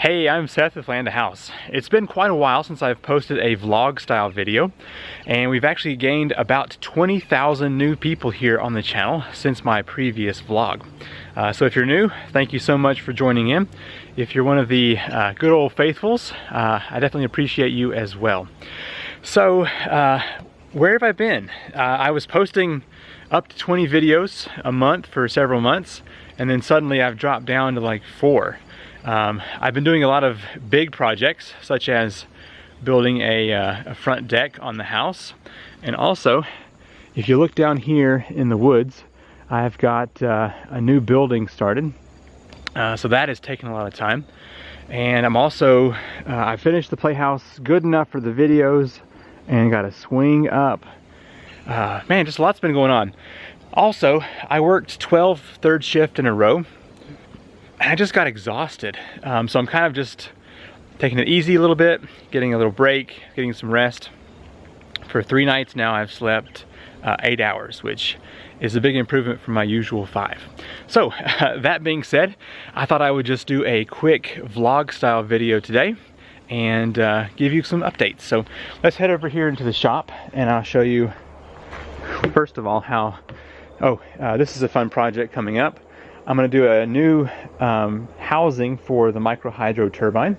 Hey, I'm Seth with Land a House. It's been quite a while since I've posted a vlog style video, and we've actually gained about 20,000 new people here on the channel since my previous vlog. So if you're new, thank you so much for joining in. If you're one of the good old faithfuls, I definitely appreciate you as well. So where have I been? I was posting up to 20 videos a month for several months, and then suddenly I've dropped down to like 4. I've been doing a lot of big projects, such as building a front deck on the house. And also, if you look down here in the woods, I've got a new building started. So that has taken a lot of time. And I'm also, I finished the Playhouse good enough for the videos and got a swing up. Man, just a lot's been going on. Also, I worked 12 third shift in a row. I just got exhausted, so I'm kind of just taking it easy a little bit, getting a little break, getting some rest. For 3 nights now I've slept 8 hours, which is a big improvement from my usual 5. So that being said, I thought I would just do a quick vlog style video today and give you some updates. So let's head over here into the shop and I'll show you first of all how, this is a fun project coming up. I'm going to do a new housing for the micro hydro turbine.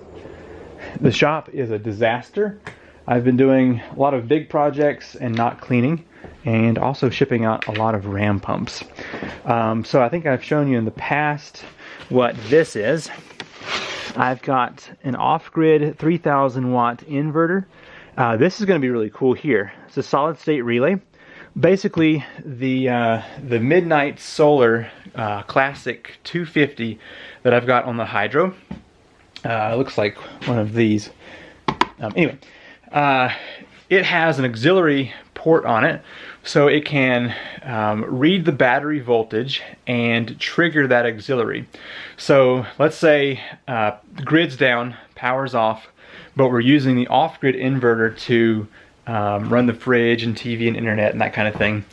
The shop is a disaster. I've been doing a lot of big projects and not cleaning, and also shipping out a lot of ram pumps. So I think I've shown you in the past what this is. I've got an off-grid 3000 watt inverter. This is going to be really cool here. It's a solid state relay. Basically, the Midnight Solar Classic 250 that I've got on the hydro. It looks like one of these. Anyway, it has an auxiliary port on it, so it can read the battery voltage and trigger that auxiliary. So let's say the grid's down, power's off, but we're using the off-grid inverter to run the fridge and TV and internet and that kind of thing.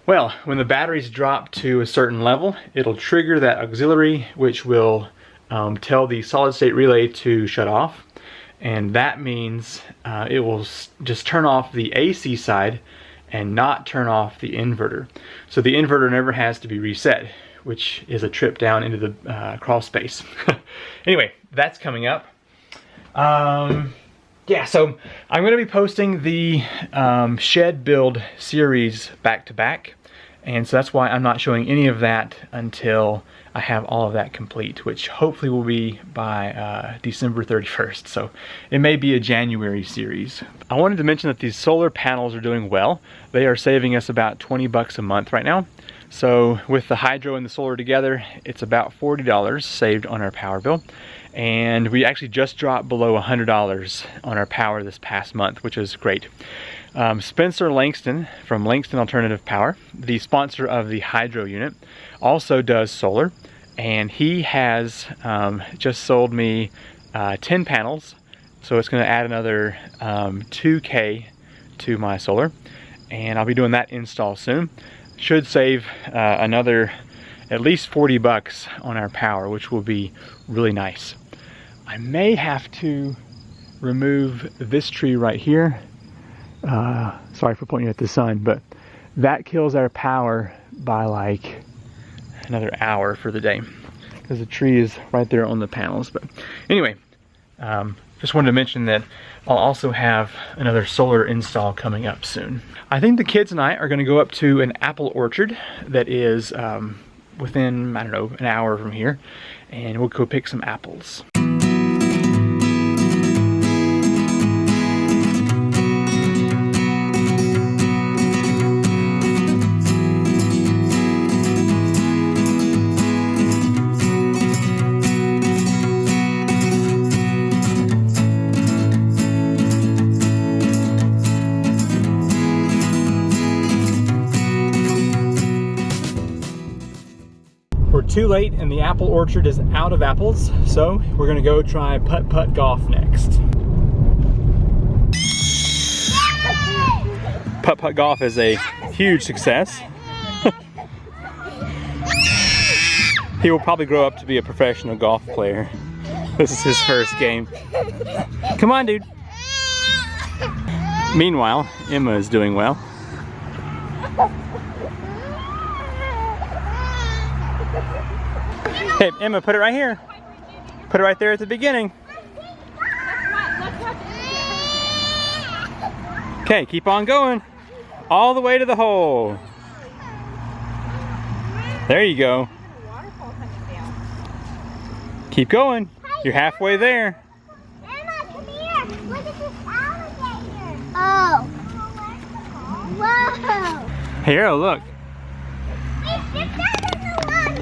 Well, when the batteries drop to a certain level, it'll trigger that auxiliary, which will tell the solid state relay to shut off, and that means it will just turn off the AC side and not turn off the inverter. So the inverter never has to be reset, which is a trip down into the crawl space. Anyway, that's coming up. Yeah, so I'm going to be posting the shed build series back to back, and so that's why I'm not showing any of that until I have all of that complete, which hopefully will be by December 31st, so it may be a January series. I wanted to mention that these solar panels are doing well. They are saving us about 20 bucks a month right now. So with the hydro and the solar together, it's about $40 saved on our power bill. And we actually just dropped below $100 on our power this past month, which is great. Spencer Langston from Langston Alternative Power, the sponsor of the hydro unit, also does solar, and he has just sold me 10 panels, so it's going to add another 2K to my solar, and I'll be doing that install soon. Should save another at least 40 bucks on our power, which will be really nice. I may have to remove this tree right here. Sorry for pointing at the sun, but that kills our power by like another hour for the day because the tree is right there on the panels. But anyway, just wanted to mention that I'll also have another solar install coming up soon. I think the kids and I are going to go up to an apple orchard that is within, I don't know, an hour from here, and we'll go pick some apples. We're too late and the apple orchard is out of apples, so we're gonna go try putt-putt golf next. Putt-putt golf is a huge success. He will probably grow up to be a professional golf player. This is his first game. Come on, dude. Meanwhile, Emma is doing well. Hey, Emma, put it right here. Put it right there at the beginning. Okay, keep on going. All the way to the hole. There you go. Keep going. You're halfway there. Emma, come here. Look at this alligator. Oh. Whoa. Here, oh, look. It's just that in the water.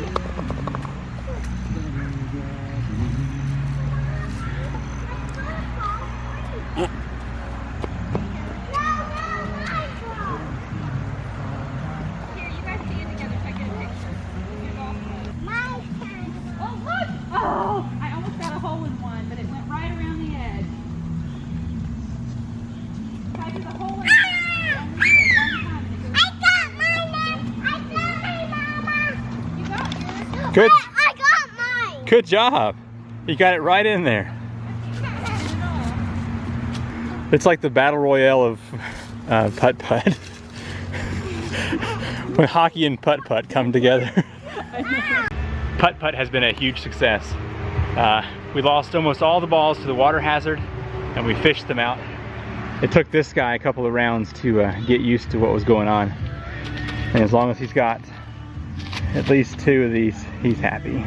Good. I got mine. Good job. You got it right in there. It's like the battle royale of putt-putt. When hockey and putt-putt come together. Putt-putt has been a huge success. We lost almost all the balls to the water hazard and we fished them out. It took this guy a couple of rounds to get used to what was going on. And as long as he's got at least 2 of these, he's happy.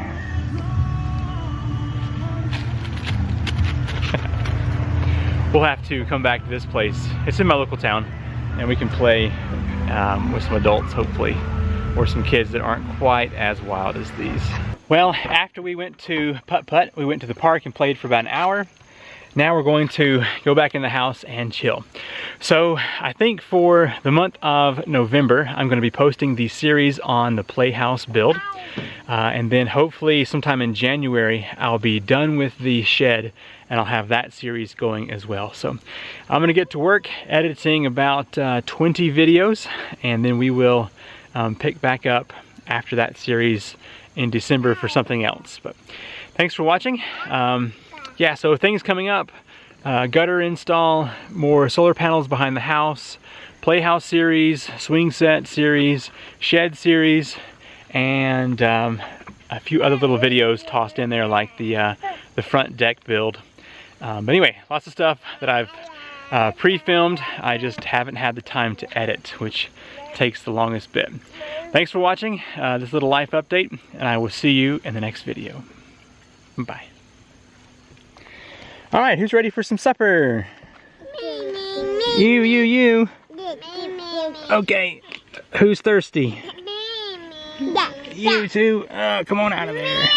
We'll have to come back to this place. It's in my local town, and we can play with some adults, hopefully, or some kids that aren't quite as wild as these. Well, after we went to putt-putt, we went to the park and played for about an hour. Now we're going to go back in the house and chill. So I think for the month of November, I'm going to be posting the series on the Playhouse build. And then hopefully sometime in January, I'll be done with the shed and I'll have that series going as well. So I'm going to get to work editing about 20 videos, and then we will pick back up after that series in December for something else. But thanks for watching. Yeah, so things coming up, gutter install, more solar panels behind the house, Playhouse series, swing set series, shed series, and a few other little videos tossed in there like the front deck build. But anyway, lots of stuff that I've pre-filmed. I just haven't had the time to edit, which takes the longest bit. Thanks for watching this little life update, and I will see you in the next video. Bye. All right, who's ready for some supper? Me, me, me. You. Me, me. Okay, who's thirsty? Me, me. You too. Come on out of there.